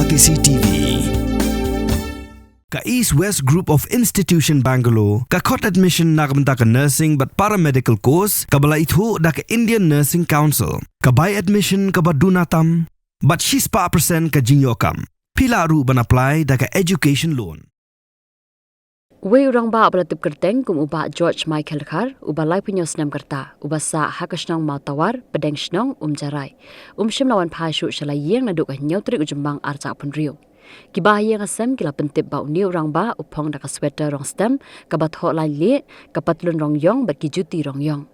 CCTV. Ka East West Group of Institution Bangalore, ka khot admission na kabanta ka nursing but paramedical course, kabala itho da ka Indian Nursing Council, ka buy admission ka badunatam, but she's pa percent ka jinyokam. Pila ru ban apply da ka education loan. Wei Rangbah belatip Pdeng kum ubah George Michael Khar, ubah lai punyos nam kerta, ubah sa haka Shnong Mawtawar, Pdeng Shnong Umjaraiñ. Shim lawan pasyu shalayeng na duk nyotrik ujembang arcak pun rio. Kibah yang asam kila pentip bau niu Rangbah upong daka sweater rong stem, kabat hotline le, kapatlun rong yong bat kijuti rong yong.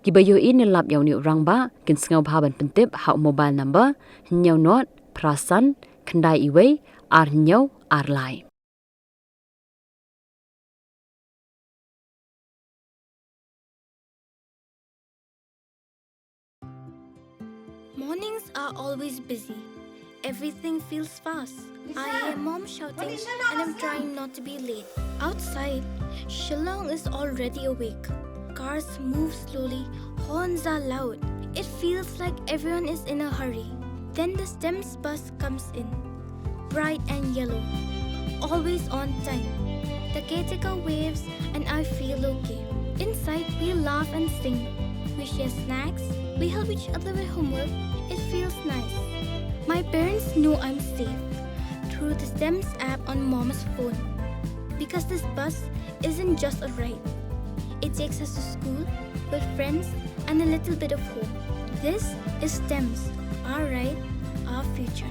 Kibayo ini lap yaw niu Rangbah, kin sengau bahaban pentip hak mobile number, nyaw not, prasan, kendai iway, ar nyaw, ar lai. Mornings are always busy. Everything feels fast. I hear mom shouting and I'm trying not to be late. Outside, Shnong is already awake. Cars move slowly, horns are loud. It feels like everyone is in a hurry. Then the STEM's bus comes in, bright and yellow, always on time. The caretaker waves and I feel okay. Inside, we laugh and sing. We share snacks, we help each other with homework. It feels nice. My parents know I'm safe through the STEM's app on mom's phone. Because this bus isn't just a ride. It takes us to school with friends and a little bit of hope. This is STEM's, our ride, our future.